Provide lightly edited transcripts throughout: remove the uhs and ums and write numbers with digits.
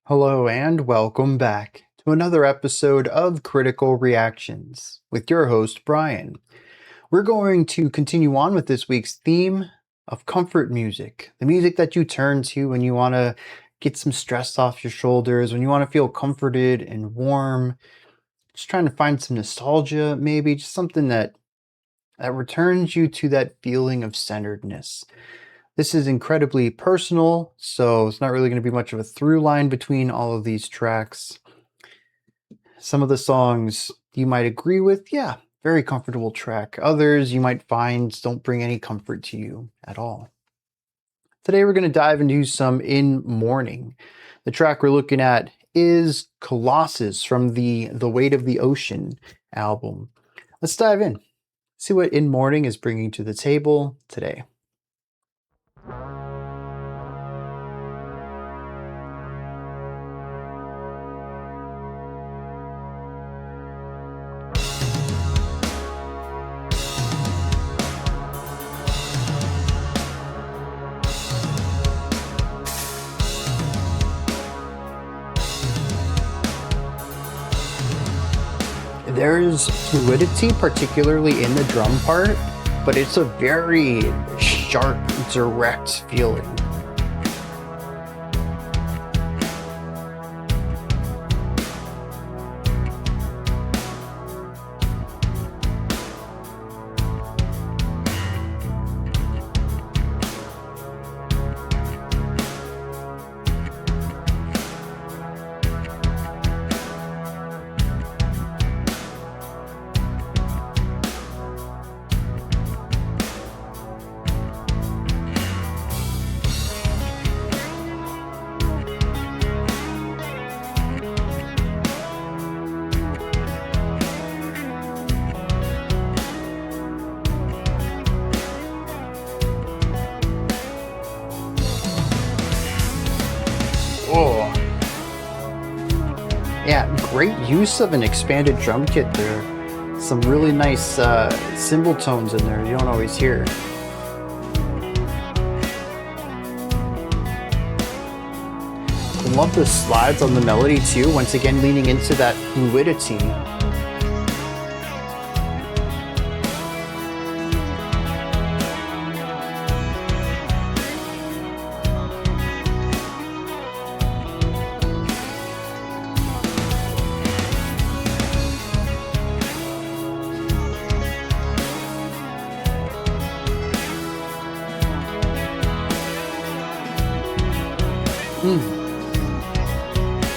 Hello and welcome back to another episode of Critical Reactions with your host, Bryan. We're going to continue on with this week's theme of comfort music, the music that you turn to when you want to get some stress off your shoulders, when you want to feel comforted and warm, just trying to find some nostalgia, maybe just something that returns you to that feeling of centeredness. This is incredibly personal, so it's not really going to be much of a through line between all of these tracks. Some of the songs you might agree with, yeah, very comfortable track. Others you might find don't bring any comfort to you at all. Today we're going to dive into some In Mourning. The track we're looking at is Colossus from the Weight of the Ocean album. Let's dive in, see what In Mourning is bringing to the table today. There's fluidity, particularly in the drum part, but it's a very sharp, direct feeling. Oh, yeah, great use of an expanded drum kit there. Some really nice cymbal tones in there you don't always hear. I love the slides on the melody too, once again leaning into that fluidity.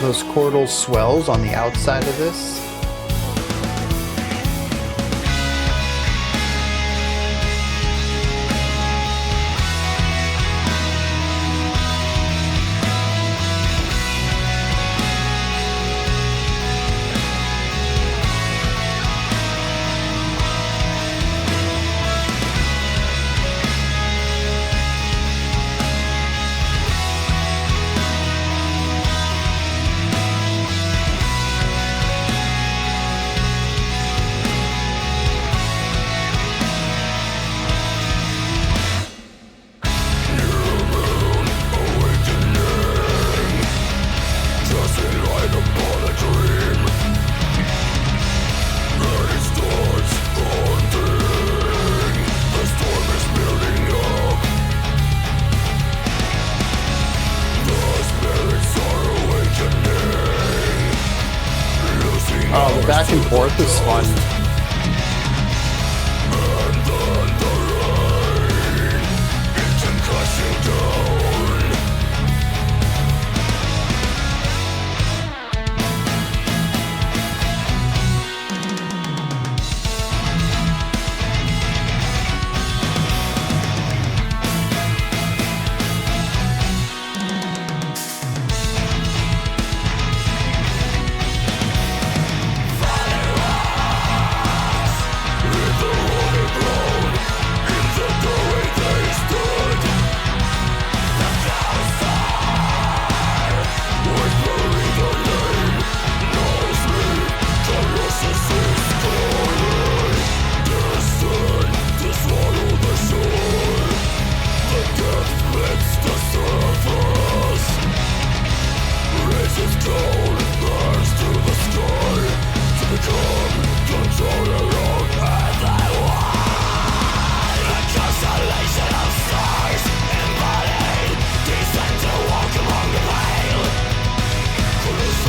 Those chordal swells on the outside of this. Oh, the back and forth is fun.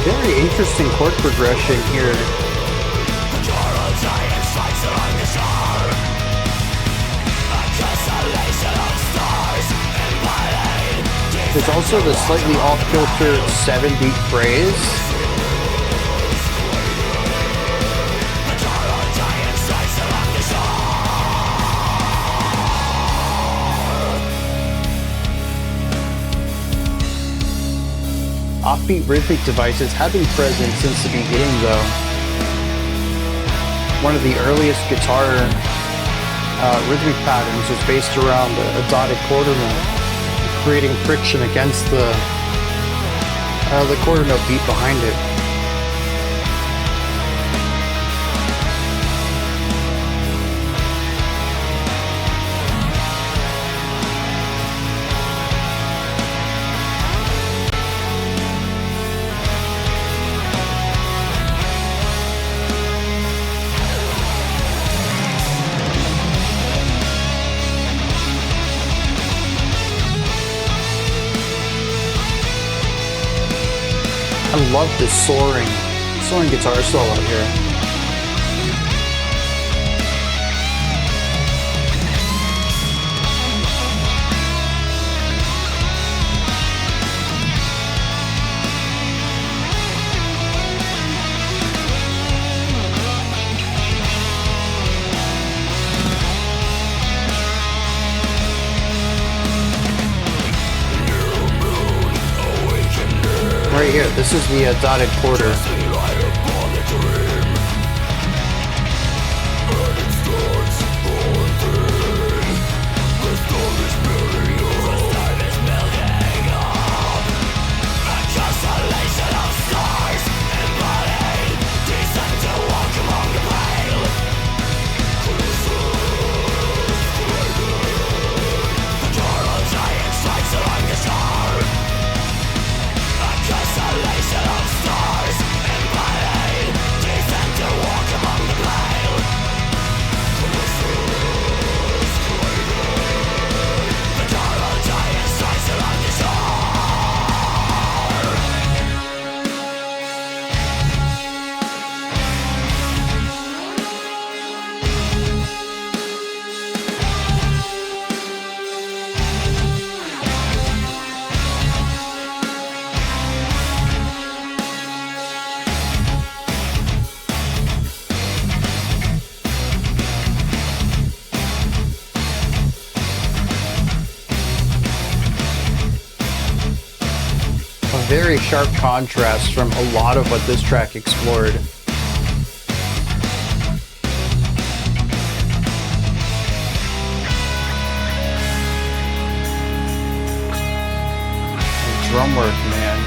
Very interesting chord progression here. There's also the slightly off-kilter 7-beat phrase. Offbeat rhythmic devices have been present since the beginning though. One of the earliest guitar rhythmic patterns was based around a dotted quarter note, creating friction against the quarter note beat behind it. I love this soaring guitar solo here. Right here, this is the dotted quarter. Very sharp contrast from a lot of what this track explored. The drum work, man.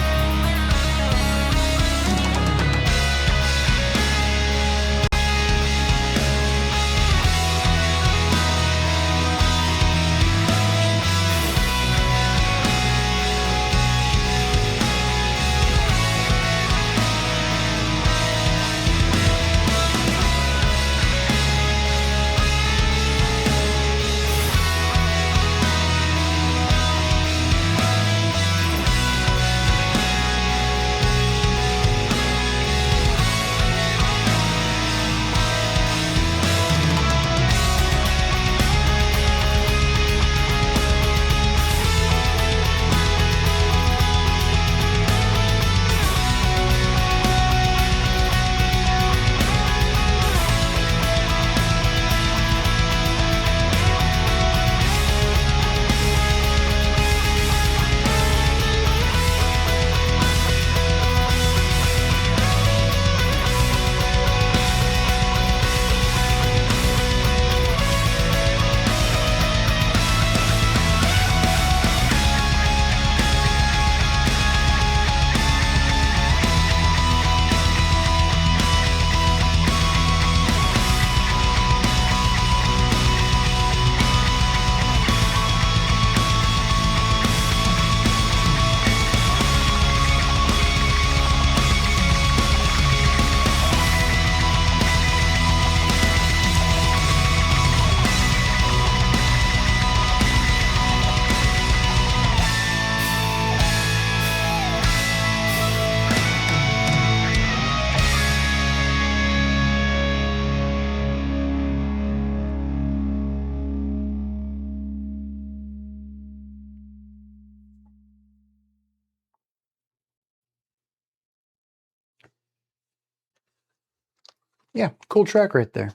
Yeah, cool track right there.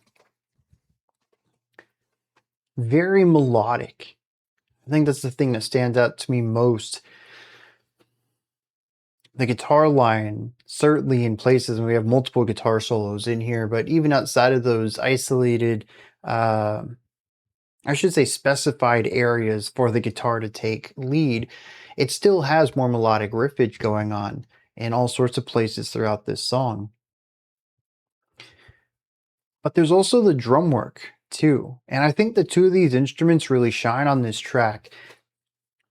Very melodic. I think that's the thing that stands out to me most. The guitar line, certainly in places, and we have multiple guitar solos in here, but even outside of those isolated, uh, I should say specified areas for the guitar to take lead, it still has more melodic riffage going on in all sorts of places throughout this song. But there's also the drum work too. And I think the two of these instruments really shine on this track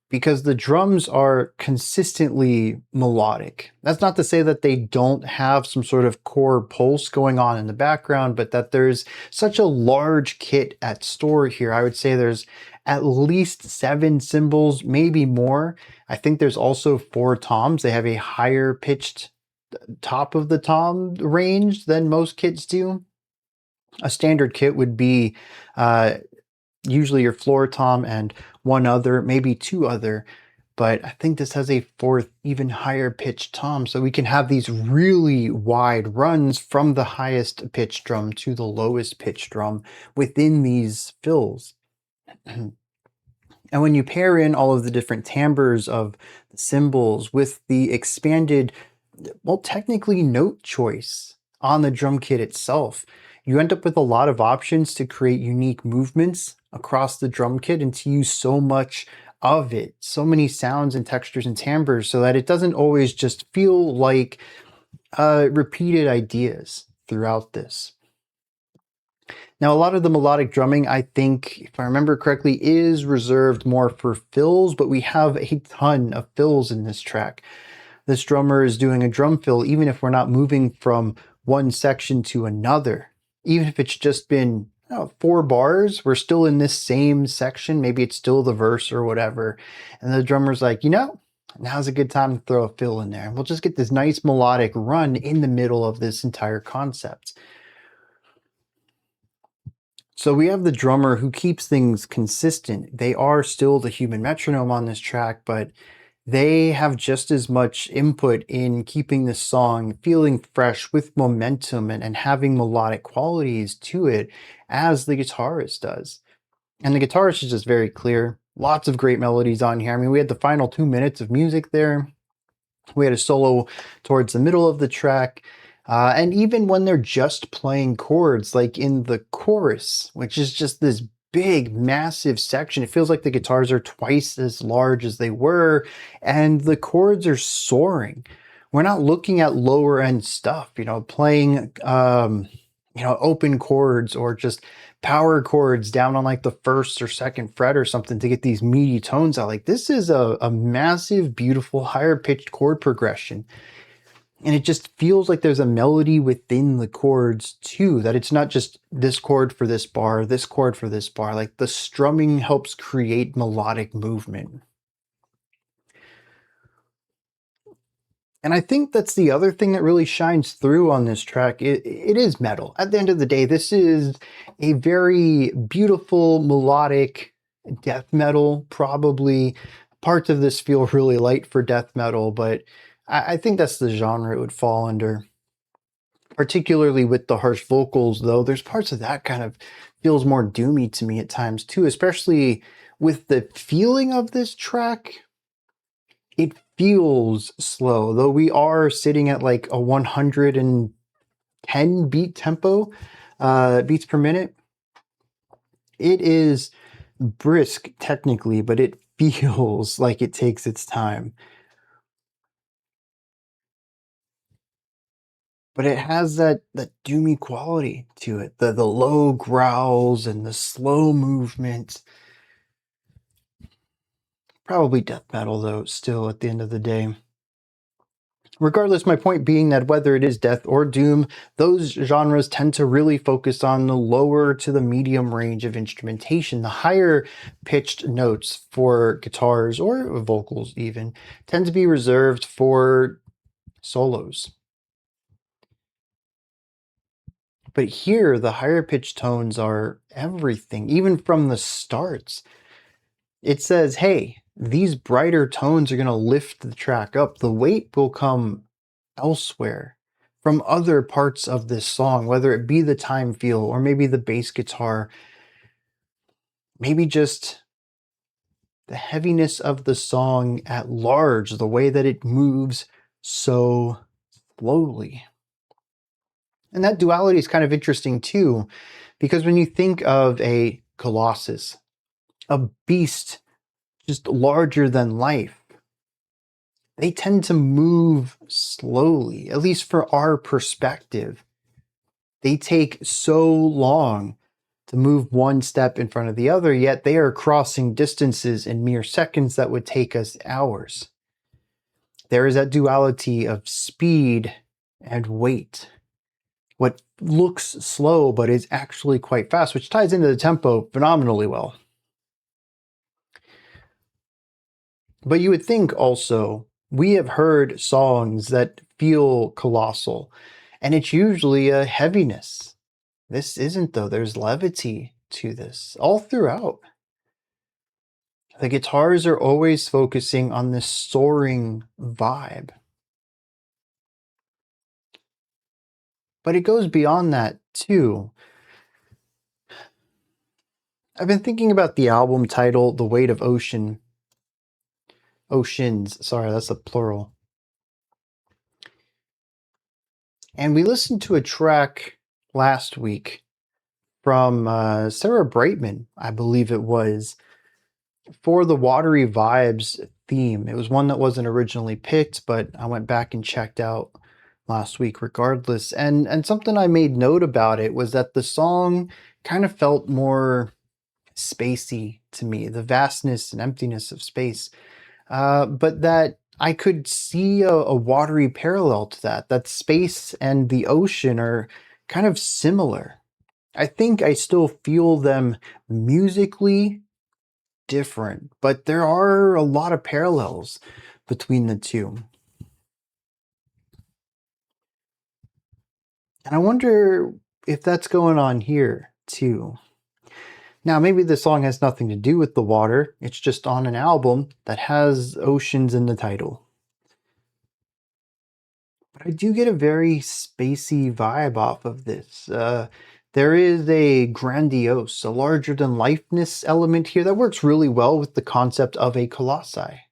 because the drums are consistently melodic. That's not to say that they don't have some sort of core pulse going on in the background, but that there's such a large kit at store here. I would say there's at least 7 cymbals, maybe more. I think there's also 4 toms. They have a higher pitched top of the tom range than most kits do. A standard kit would be usually your floor tom and one other, maybe 2 other, but I think this has a 4th, even higher pitched tom, so we can have these really wide runs from the highest pitched drum to the lowest pitched drum within these fills. And when you pair in all of the different timbres of the cymbals with the expanded, well, technically note choice on the drum kit itself, you end up with a lot of options to create unique movements across the drum kit and to use so much of it, so many sounds and textures and timbres, so that it doesn't always just feel like repeated ideas throughout this. Now, a lot of the melodic drumming, I think, if I remember correctly, is reserved more for fills, but we have a ton of fills in this track. This drummer is doing a drum fill, even if we're not moving from one section to another. Even if it's just been 4 bars, we're still in this same section. Maybe it's still the verse or whatever. And the drummer's like, now's a good time to throw a fill in there. And we'll just get this nice melodic run in the middle of this entire concept. So we have the drummer who keeps things consistent. They are still the human metronome on this track, but they have just as much input in keeping the song feeling fresh with momentum and having melodic qualities to it as the guitarist does. And the guitarist is just very clear. Lots of great melodies on here. I mean, we had the final 2 minutes of music there. We had a solo towards the middle of the track. And even when they're just playing chords, like in the chorus, which is just this big, massive section, it feels like the guitars are twice as large as they were, and the chords are soaring. We're not looking at lower end stuff, playing, open chords or just power chords down on like the 1st or 2nd fret or something to get these meaty tones out. Like this is a massive, beautiful, higher pitched chord progression. And it just feels like there's a melody within the chords too, that it's not just this chord for this bar, this chord for this bar. Like the strumming helps create melodic movement. And I think that's the other thing that really shines through on this track. It is metal. At the end of the day, this is a very beautiful, melodic death metal, probably. Parts of this feel really light for death metal, but I think that's the genre it would fall under. Particularly with the harsh vocals, though, there's parts of that kind of feels more doomy to me at times too, especially with the feeling of this track. It feels slow, though we are sitting at like a 110 beat tempo, beats per minute. It is brisk technically, but it feels like it takes its time. But it has that doomy quality to it. The low growls and the slow movement. Probably death metal, though, still at the end of the day. Regardless, my point being that whether it is death or doom, those genres tend to really focus on the lower to the medium range of instrumentation. The higher pitched notes for guitars or vocals even tend to be reserved for solos. But here, the higher pitched tones are everything, even from the starts. It says, hey, these brighter tones are going to lift the track up. The weight will come elsewhere from other parts of this song, whether it be the time feel or maybe the bass guitar, maybe just the heaviness of the song at large, the way that it moves so slowly. And that duality is kind of interesting too, because when you think of a Colossus, a beast just larger than life, they tend to move slowly, at least for our perspective. They take so long to move one step in front of the other, yet they are crossing distances in mere seconds that would take us hours. There is that duality of speed and weight. What looks slow but is actually quite fast, which ties into the tempo phenomenally well. But you would think also, we have heard songs that feel colossal, and it's usually a heaviness. This isn't, though. There's levity to this all throughout. The guitars are always focusing on this soaring vibe. But it goes beyond that too. I've been thinking about the album title, The Weight of Ocean. Oceans, sorry, that's a plural. And we listened to a track last week from Sarah Brightman, I believe it was, for the Watery Vibes theme. It was one that wasn't originally picked, but I went back and checked out last week regardless. And something I made note about it was that the song kind of felt more spacey to me, the vastness and emptiness of space. But that I could see a watery parallel to that space and the ocean are kind of similar. I think I still feel them musically different, but there are a lot of parallels between the two. And I wonder if that's going on here too. Now, maybe the song has nothing to do with the water, it's just on an album that has oceans in the title. But I do get a very spacey vibe off of this. There is a grandiose, a larger than lifeness element here that works really well with the concept of a colossi.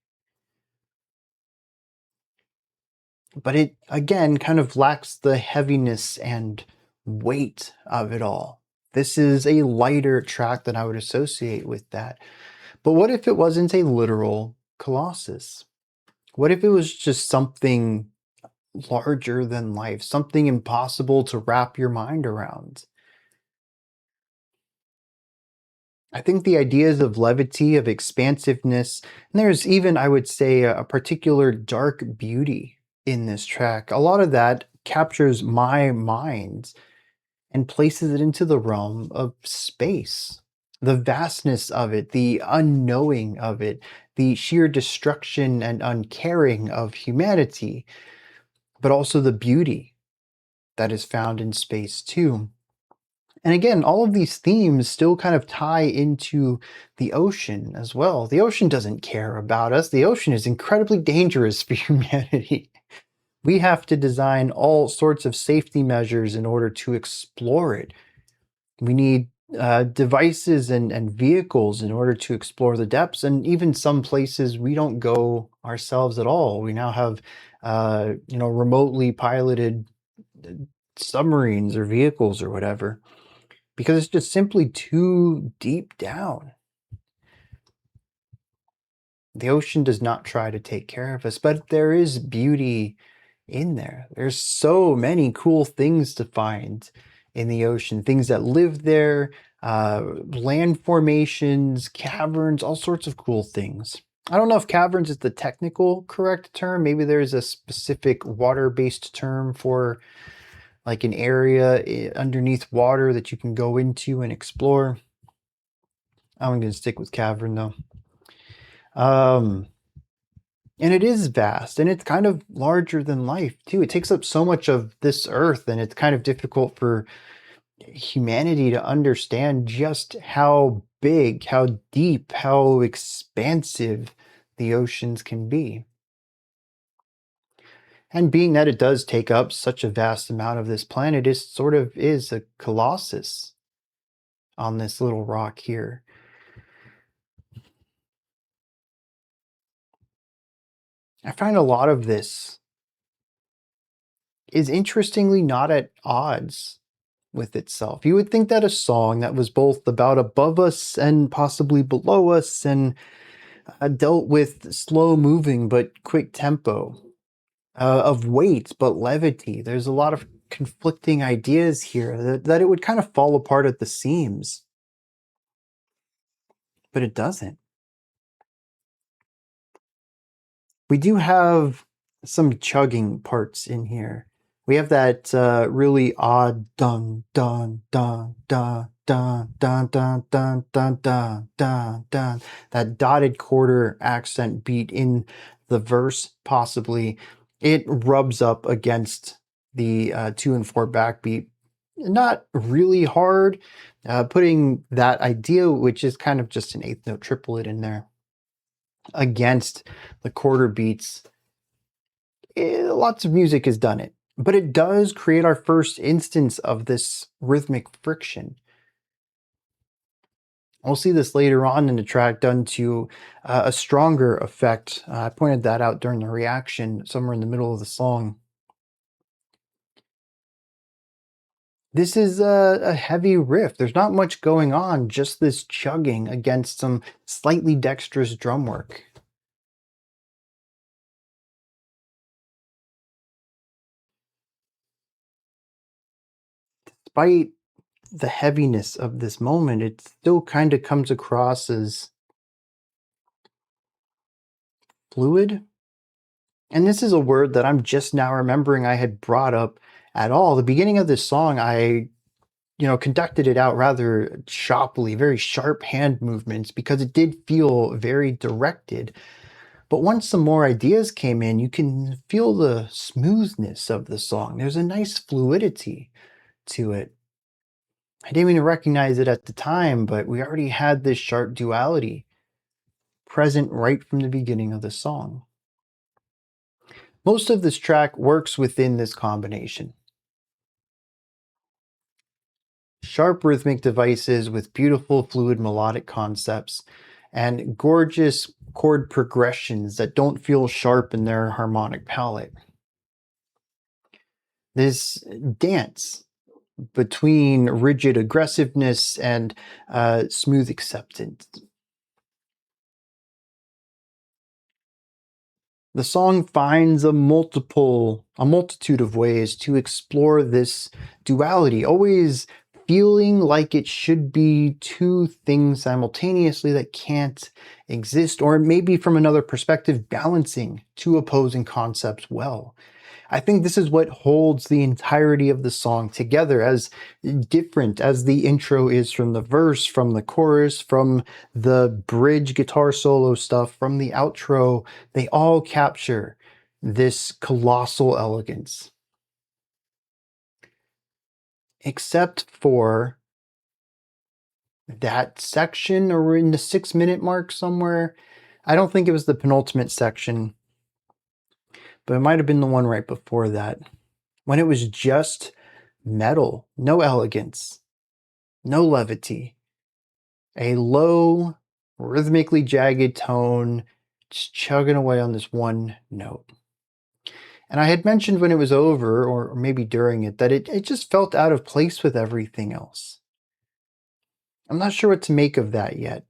But it, again, kind of lacks the heaviness and weight of it all. This is a lighter track than I would associate with that. But what if it wasn't a literal Colossus? What if it was just something larger than life, something impossible to wrap your mind around? I think the ideas of levity, of expansiveness, and there's even, I would say, a particular dark beauty in this track. A lot of that captures my mind and places it into the realm of space. The vastness of it, the unknowing of it, the sheer destruction and uncaring of humanity, but also the beauty that is found in space too. And again, all of these themes still kind of tie into the ocean as well. The ocean doesn't care about us. The ocean is incredibly dangerous for humanity. We have to design all sorts of safety measures in order to explore it. We need devices and vehicles in order to explore the depths. And even some places we don't go ourselves at all. We now have, remotely piloted submarines or vehicles or whatever, because it's just simply too deep down. The ocean does not try to take care of us, but there is beauty in there. There's so many cool things to find in the ocean, things that live there, land formations, caverns, all sorts of cool things. I don't know if caverns is the technical correct term. Maybe there's a specific water-based term for like an area underneath water that you can go into and explore. I'm going to stick with cavern though. And it is vast, and it's kind of larger than life too. It takes up so much of this earth, and it's kind of difficult for humanity to understand just how big, how deep, how expansive the oceans can be. And being that it does take up such a vast amount of this planet, it sort of is a colossus on this little rock here. I find a lot of this is interestingly not at odds with itself. You would think that a song that was both about above us and possibly below us and dealt with slow moving but quick tempo, of weight but levity. There's a lot of conflicting ideas here that it would kind of fall apart at the seams, but it doesn't. We do have some chugging parts in here. We have that really odd dun dun dun dun dun dun dun dun dun dun dun dun, that dotted quarter accent beat in the verse, possibly. It rubs up against the 2 and 4 backbeat. Not really hard, putting that idea, which is kind of just an eighth note triplet in there, against the quarter beats. Lots of music has done it, but it does create our first instance of this rhythmic friction. We'll see this later on in the track done to a stronger effect. I pointed that out during the reaction somewhere in the middle of the song. This is a heavy riff. There's not much going on, just this chugging against some slightly dexterous drum work. Despite the heaviness of this moment, it still kind of comes across as fluid. And this is a word that I'm just now remembering I had brought up at all. The beginning of this song, I conducted it out rather shoppily, very sharp hand movements, because it did feel very directed. But once some more ideas came in, you can feel the smoothness of the song. There's a nice fluidity to it. I didn't even recognize it at the time, but we already had this sharp duality present right from the beginning of the song. Most of this track works within this combination. Sharp rhythmic devices with beautiful fluid melodic concepts and gorgeous chord progressions that don't feel sharp in their harmonic palette. This dance between rigid aggressiveness and smooth acceptance. The song finds a multitude of ways to explore this duality, always feeling like it should be two things simultaneously that can't exist, or maybe from another perspective, balancing two opposing concepts well. I think this is what holds the entirety of the song together, as different as the intro is from the verse, from the chorus, from the bridge guitar solo stuff, from the outro. They all capture this colossal elegance. Except for that section, or in the 6-minute mark somewhere. I don't think it was the penultimate section, but it might have been the one right before that, when it was just metal, no elegance, no levity, a low, rhythmically jagged tone, just chugging away on this one note. And I had mentioned when it was over, or maybe during it, that it just felt out of place with everything else. I'm not sure what to make of that yet.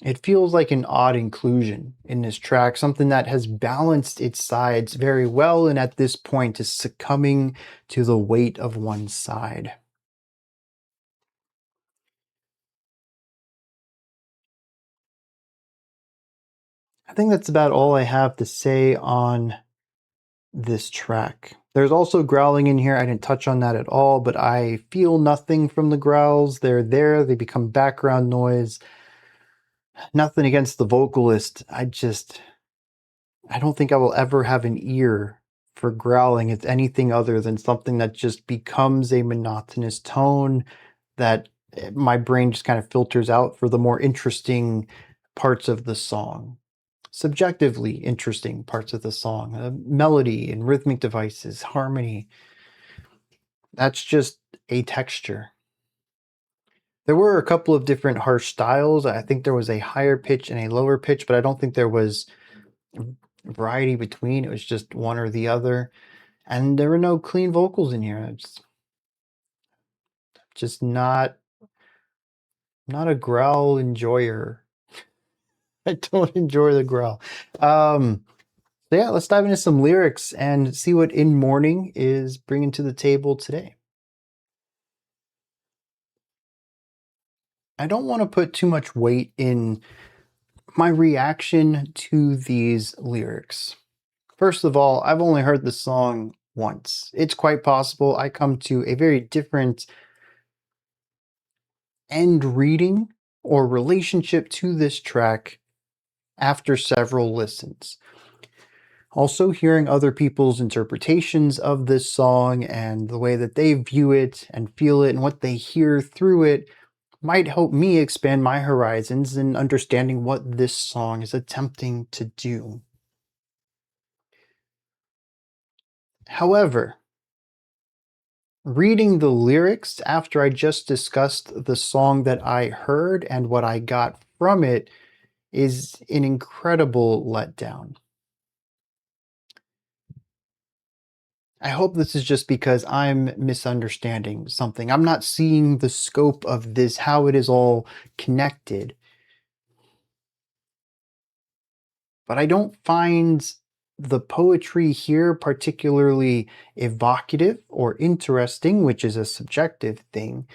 It feels like an odd inclusion in this track, something that has balanced its sides very well, and at this point is succumbing to the weight of one side. I think that's about all I have to say on this track. There's also growling in here. I didn't touch on that at all, but I feel nothing from the growls. They're there. They become background noise. Nothing against the vocalist. I don't think I will ever have an ear for growling. It's anything other than something that just becomes a monotonous tone that my brain just kind of filters out for the more interesting parts of the song. subjectively interesting parts of the song, melody and rhythmic devices, harmony. That's just a texture. There were a couple of different harsh styles. I think there was a higher pitch and a lower pitch, but I don't think there was variety between. It was just one or the other. And there were no clean vocals in here. It's just not a growl enjoyer. I don't enjoy the growl. So yeah, let's dive into some lyrics and see what In Mourning is bringing to the table today. I don't want to put too much weight in my reaction to these lyrics. First of all, I've only heard the song once. It's quite possible I come to a very different end reading or relationship to this track after several listens. Also, hearing other people's interpretations of this song and the way that they view it and feel it and what they hear through it might help me expand my horizons in understanding what this song is attempting to do. However, reading the lyrics after I just discussed the song that I heard and what I got from it is an incredible letdown. I hope this is just because I'm misunderstanding something. I'm not seeing the scope of this, how it is all connected. But I don't find the poetry here particularly evocative or interesting, which is a subjective thing.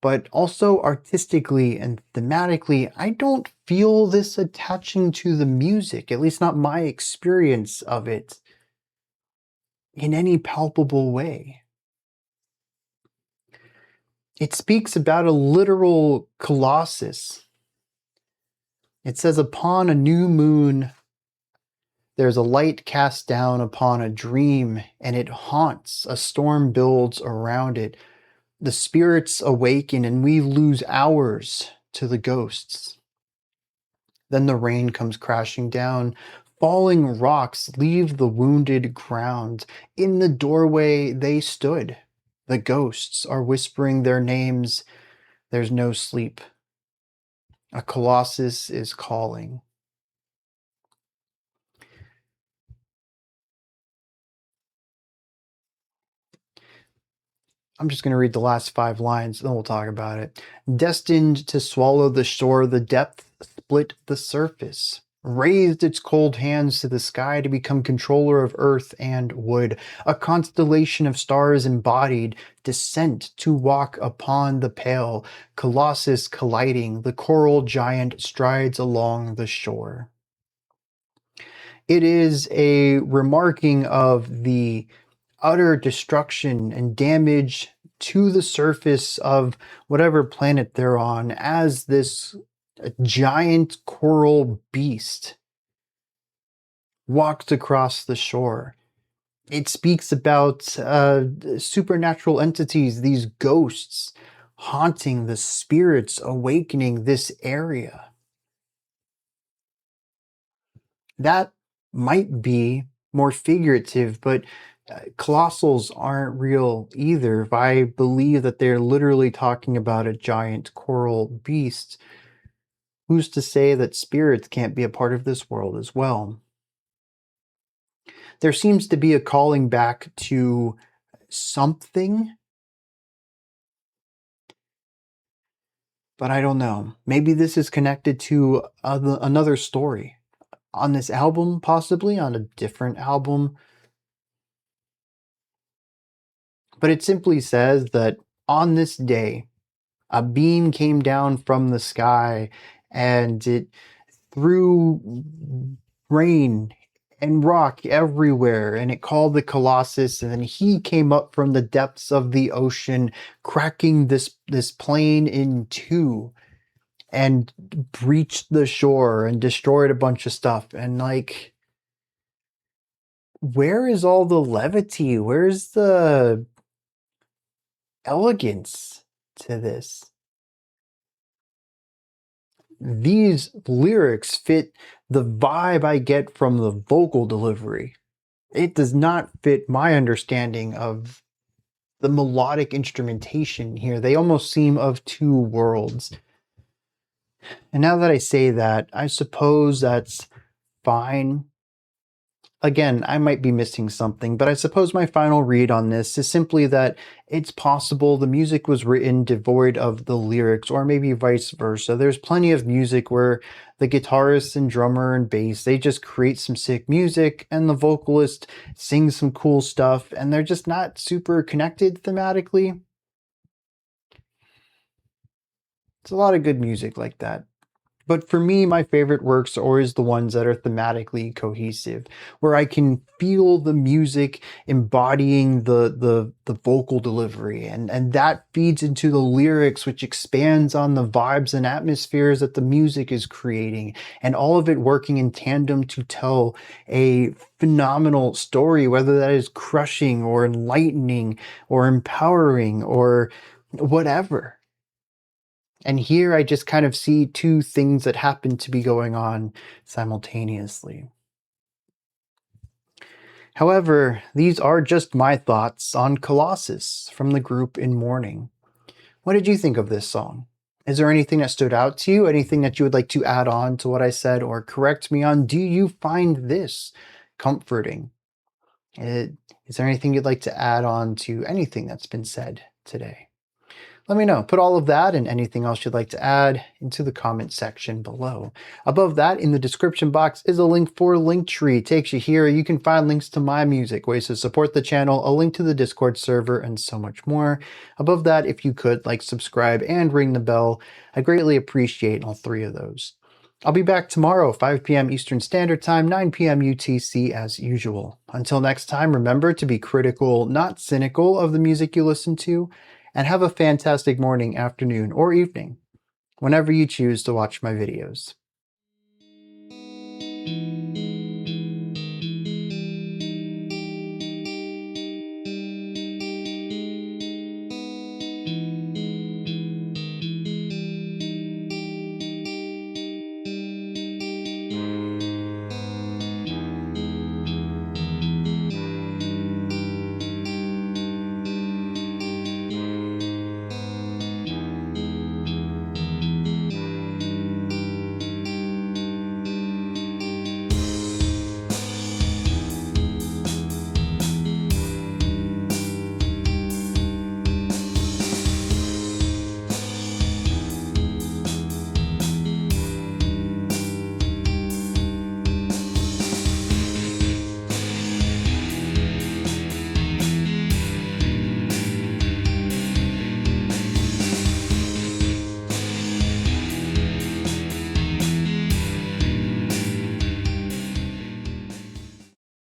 But also artistically and thematically, I don't feel this attaching to the music, at least not my experience of it, in any palpable way. It speaks about a literal Colossus. It says, upon a new moon, there's a light cast down upon a dream, and it haunts, a storm builds around it. The spirits awaken, and we lose hours to the ghosts. Then the rain comes crashing down. Falling rocks leave the wounded ground. In the doorway they stood. The ghosts are whispering their names. There's no sleep. A colossus is calling. I'm just going to read the last 5 lines, then we'll talk about it. Destined to swallow the shore, the depth split the surface. Raised its cold hands to the sky to become controller of earth and wood. A constellation of stars embodied, descent to walk upon the pale. Colossus colliding, the coral giant strides along the shore. It is a remarking of the utter destruction and damage to the surface of whatever planet they're on as this giant coral beast walks across the shore. It speaks about supernatural entities, these ghosts haunting, the spirits awakening this area. That might be more figurative, but colossals aren't real either. If I believe that they're literally talking about a giant coral beast, who's to say that spirits can't be a part of this world as well? There seems to be a calling back to something, but I don't know. Maybe this is connected to another story on this album, possibly on a different album. But it simply says that on this day, a beam came down from the sky and it threw rain and rock everywhere, and it called the Colossus, and then he came up from the depths of the ocean, cracking this plane in two and breached the shore and destroyed a bunch of stuff. And like, where is all the levity? Where's the elegance to this? these lyrics fit the vibe I get from the vocal delivery. It does not fit my understanding of the melodic instrumentation here. They almost seem of two worlds. And now that I say that, I suppose that's fine. Again, I might be missing something, but I suppose my final read on this is simply that it's possible the music was written devoid of the lyrics, or maybe vice versa. There's plenty of music where the guitarist and drummer and bass, they just create some sick music, and the vocalist sings some cool stuff, and they're just not super connected thematically. It's a lot of good music like that. But for me, my favorite works are always the ones that are thematically cohesive, where I can feel the music embodying the vocal delivery, and that feeds into the lyrics, which expands on the vibes and atmospheres that the music is creating, and all of it working in tandem to tell a phenomenal story, whether that is crushing or enlightening or empowering or whatever. And here I just kind of see two things that happen to be going on simultaneously. However, these are just my thoughts on Colossus from the group in Mourning. What did you think of this song? Is there anything that stood out to you? Anything that you would like to add on to what I said or correct me on? Do you find this comforting? Is there anything you'd like to add on to anything that's been said today? Let me know. Put all of that and anything else you'd like to add into the comment section below. Above that, in the description box, is a link for Linktree. It takes you here. You can find links to my music, ways to support the channel, a link to the Discord server, and so much more. Above that, if you could, like, subscribe, and ring the bell. I greatly appreciate all three of those. I'll be back tomorrow, 5 p.m. Eastern Standard Time, 9 p.m. UTC as usual. Until next time, remember to be critical, not cynical, of the music you listen to, and have a fantastic morning, afternoon, or evening, whenever you choose to watch my videos.